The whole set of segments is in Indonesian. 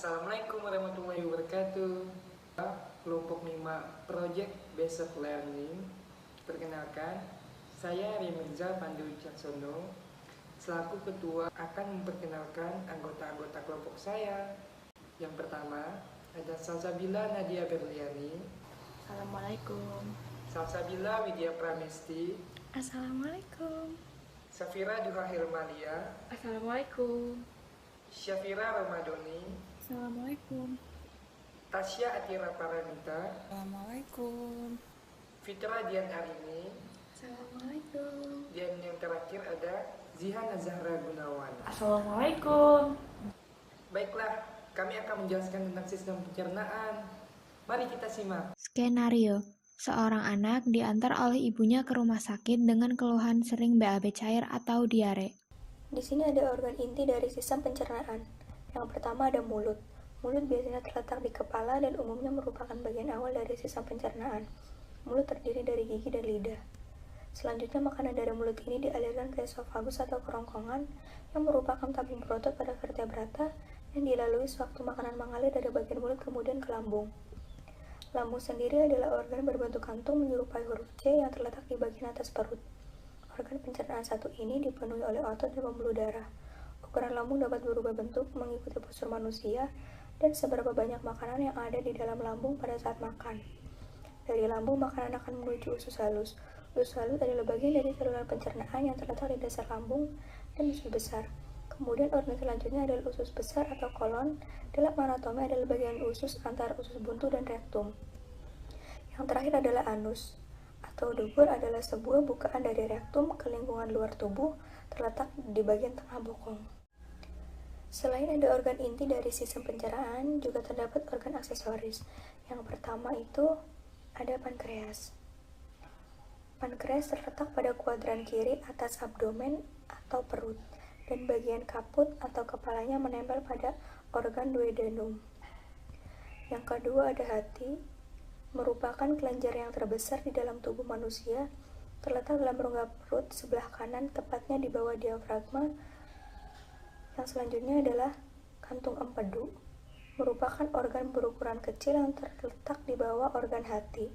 Assalamualaikum warahmatullahi wabarakatuh. Kelompok 5 Project Based Learning. Perkenalkan, saya Rimirza Pandu Caksono. Selaku ketua akan memperkenalkan anggota-anggota kelompok saya. Yang pertama ada Salsabila Nadia Berliani. Assalamualaikum. Salsabila Widya Pramesti. Assalamualaikum. Safira Duha Hilmalia. Assalamualaikum. Syafira Ramadoni. Assalamualaikum. Tasya Atira Paranita. Assalamualaikum. Fitra Dian Arini. Assalamualaikum. Dan yang terakhir ada Zihana Zahra Gunawan. Assalamualaikum. Baiklah, kami akan menjelaskan tentang sistem pencernaan. Mari kita simak. Skenario. Seorang anak diantar oleh ibunya ke rumah sakit dengan keluhan sering BAB cair atau diare. Di sini ada organ inti dari sistem pencernaan. Yang pertama ada mulut. Mulut biasanya terletak di kepala dan umumnya merupakan bagian awal dari sistem pencernaan. Mulut terdiri dari gigi dan lidah. Selanjutnya makanan dari mulut ini dialirkan ke esofagus atau kerongkongan yang merupakan tabung berotot pada vertebrata yang dilalui sewaktu makanan mengalir dari bagian mulut kemudian ke lambung. Lambung sendiri adalah organ berbentuk kantung menyerupai huruf C yang terletak di bagian atas perut. Organ pencernaan satu ini dipenuhi oleh otot dan pembuluh darah. Ukuran lambung dapat berubah bentuk mengikuti postur manusia dan seberapa banyak makanan yang ada di dalam lambung pada saat makan. Dari lambung, makanan akan menuju usus halus. Usus halus adalah bagian dari saluran pencernaan yang terletak di dasar lambung dan usus besar. Kemudian organ selanjutnya adalah usus besar atau kolon. Dalam anatomi adalah bagian usus antara usus buntu dan rektum. Yang terakhir adalah anus atau dubur adalah sebuah bukaan dari rektum ke lingkungan luar tubuh terletak di bagian tengah bokong. Selain ada organ inti dari sistem pencernaan, juga terdapat organ aksesoris. Yang pertama itu ada pankreas. Pankreas terletak pada kuadran kiri atas abdomen atau perut, dan bagian kaput atau kepalanya menempel pada organ duodenum. Yang kedua ada hati, merupakan kelenjar yang terbesar di dalam tubuh manusia, terletak dalam rongga perut sebelah kanan, tepatnya di bawah diafragma. Yang selanjutnya adalah kantung empedu, merupakan organ berukuran kecil yang terletak di bawah organ hati.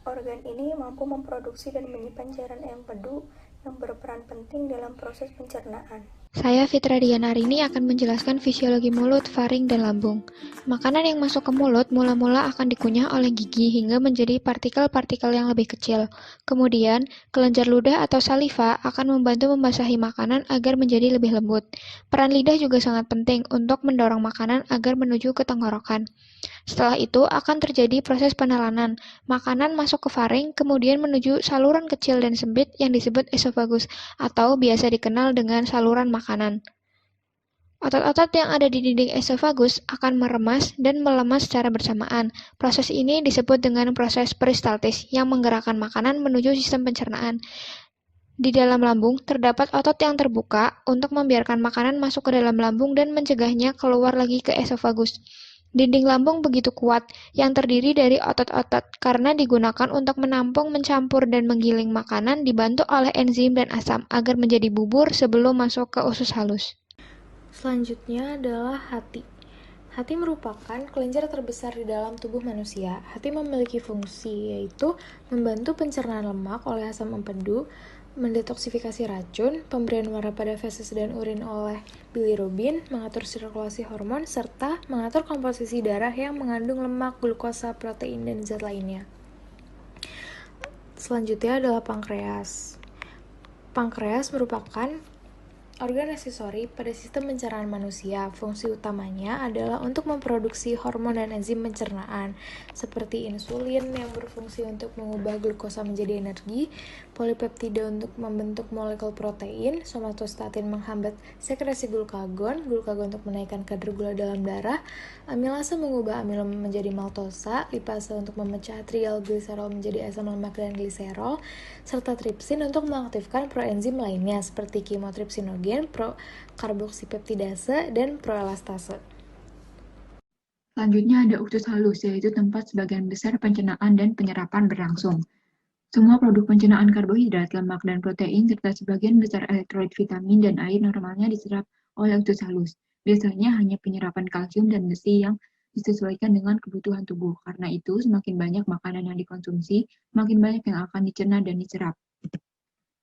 Organ ini mampu memproduksi dan menyimpan cairan empedu yang berperan penting dalam proses pencernaan. Saya Fitra Dian Arini akan menjelaskan fisiologi mulut, faring, dan lambung. Makanan yang masuk ke mulut mula-mula akan dikunyah oleh gigi hingga menjadi partikel-partikel yang lebih kecil. Kemudian, kelenjar ludah atau saliva akan membantu membasahi makanan agar menjadi lebih lembut. Peran lidah juga sangat penting untuk mendorong makanan agar menuju ke tenggorokan. Setelah itu akan terjadi proses penelanan. Makanan masuk ke faring, kemudian menuju saluran kecil dan sempit yang disebut esofagus atau biasa dikenal dengan saluran makanan. Otot-otot yang ada di dinding esofagus akan meremas dan melemas secara bersamaan. Proses ini disebut dengan proses peristaltis yang menggerakkan makanan menuju sistem pencernaan. Di dalam lambung terdapat otot yang terbuka untuk membiarkan makanan masuk ke dalam lambung dan mencegahnya keluar lagi ke esofagus. Dinding lambung begitu kuat, yang terdiri dari otot-otot, karena digunakan untuk menampung, mencampur, dan menggiling makanan dibantu oleh enzim dan asam agar menjadi bubur sebelum masuk ke usus halus. Selanjutnya adalah hati. Hati merupakan kelenjar terbesar di dalam tubuh manusia. Hati memiliki fungsi yaitu membantu pencernaan lemak oleh asam empedu, mendetoksifikasi racun, pemberian warna pada feses dan urin oleh bilirubin, mengatur sirkulasi hormon, serta mengatur komposisi darah yang mengandung lemak, glukosa, protein, dan zat lainnya. Selanjutnya adalah pankreas. Pankreas merupakan organ aksesori pada sistem pencernaan manusia. Fungsi utamanya adalah untuk memproduksi hormon dan enzim pencernaan, seperti insulin yang berfungsi untuk mengubah glukosa menjadi energi, polipeptida untuk membentuk molekul protein, somatostatin menghambat sekresi glukagon untuk menaikkan kadar gula dalam darah, amilase mengubah amilo menjadi maltosa, lipase untuk memecah trialgliserol menjadi asam lemak dan gliserol, serta tripsin untuk mengaktifkan proenzim lainnya seperti kimotripsinogen, prokarboksipeptidase, dan proelastase. Selanjutnya ada usus halus, yaitu tempat sebagian besar pencernaan dan penyerapan berlangsung. Semua produk pencernaan karbohidrat, lemak, dan protein, serta sebagian besar elektrolit, vitamin, dan air normalnya diserap oleh usus halus. Biasanya hanya penyerapan kalsium dan besi yang disesuaikan dengan kebutuhan tubuh. Karena itu, semakin banyak makanan yang dikonsumsi, semakin banyak yang akan dicerna dan diserap.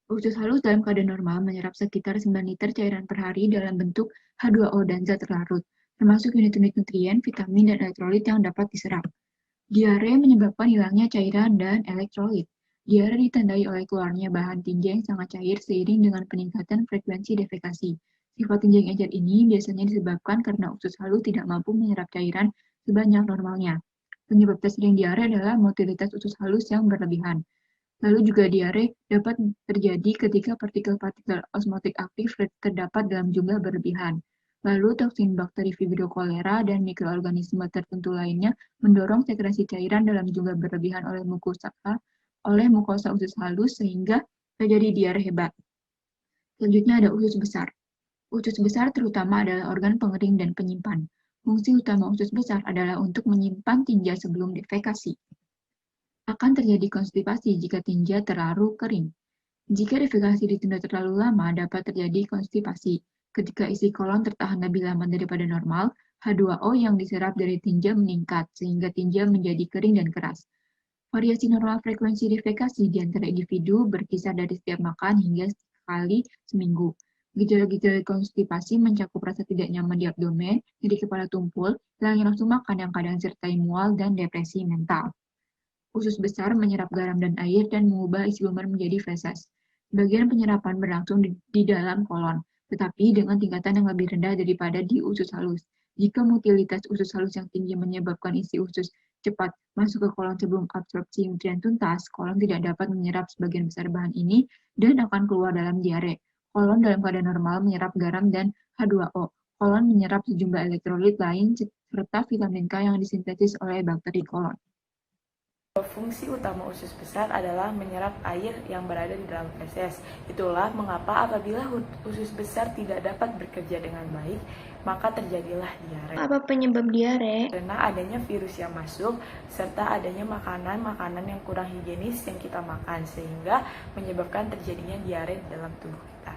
Usus halus dalam keadaan normal menyerap sekitar 9 liter cairan per hari dalam bentuk H2O dan zat terlarut, termasuk unit-unit nutrien, vitamin, dan elektrolit yang dapat diserap. Diare menyebabkan hilangnya cairan dan elektrolit. Diare ditandai oleh keluarnya bahan tinja yang sangat cair seiring dengan peningkatan frekuensi defekasi. Sifat tinja yang encer ini biasanya disebabkan karena usus halus tidak mampu menyerap cairan sebanyak normalnya. Penyebab tersering diare adalah motilitas usus halus yang berlebihan. Lalu juga diare dapat terjadi ketika partikel-partikel osmotik aktif terdapat dalam jumlah berlebihan. Lalu toksin bakteri Vibrio cholera dan mikroorganisme tertentu lainnya mendorong sekresi cairan dalam jumlah berlebihan oleh mukosa usus halus sehingga terjadi diare hebat. Selanjutnya ada usus besar. Usus besar terutama adalah organ pengering dan penyimpan. Fungsi utama usus besar adalah untuk menyimpan tinja sebelum defekasi. Akan terjadi konstipasi jika tinja terlalu kering. Jika defekasi ditunda terlalu lama, dapat terjadi konstipasi. Ketika isi kolon tertahan lebih lama daripada normal, H2O yang diserap dari tinja meningkat, sehingga tinja menjadi kering dan keras. Variasi normal frekuensi defekasi di antara individu berkisar dari setiap makan hingga sekali seminggu. Gejala-gejala konstipasi mencakup rasa tidak nyaman di abdomen, nyeri kepala tumpul, hilangnya nafsu makan yang kadang disertai mual dan depresi mental. Usus besar menyerap garam dan air dan mengubah isi lumer menjadi feses. Bagian penyerapan berlangsung di dalam kolon, tetapi dengan tingkatan yang lebih rendah daripada di usus halus. Jika motilitas usus halus yang tinggi menyebabkan isi usus cepat masuk ke kolon sebelum absorpsi nutrien tuntas, kolon tidak dapat menyerap sebagian besar bahan ini dan akan keluar dalam diare. Kolon dalam keadaan normal menyerap garam dan H2O. Kolon menyerap sejumlah elektrolit lain serta vitamin K yang disintesis oleh bakteri kolon. Fungsi utama usus besar adalah menyerap air yang berada di dalam feses. Itulah mengapa apabila usus besar tidak dapat bekerja dengan baik, maka terjadilah diare. Apa penyebab diare? Karena adanya virus yang masuk, serta adanya makanan-makanan yang kurang higienis yang kita makan, sehingga menyebabkan terjadinya diare dalam tubuh kita.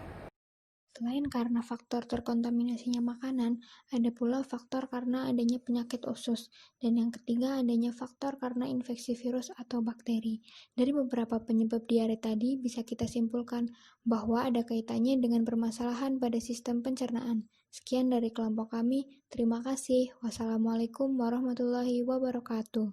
Selain karena faktor terkontaminasinya makanan, ada pula faktor karena adanya penyakit usus, dan yang ketiga adanya faktor karena infeksi virus atau bakteri. Dari beberapa penyebab diare tadi, bisa kita simpulkan bahwa ada kaitannya dengan permasalahan pada sistem pencernaan. Sekian dari kelompok kami, terima kasih. Wassalamualaikum warahmatullahi wabarakatuh.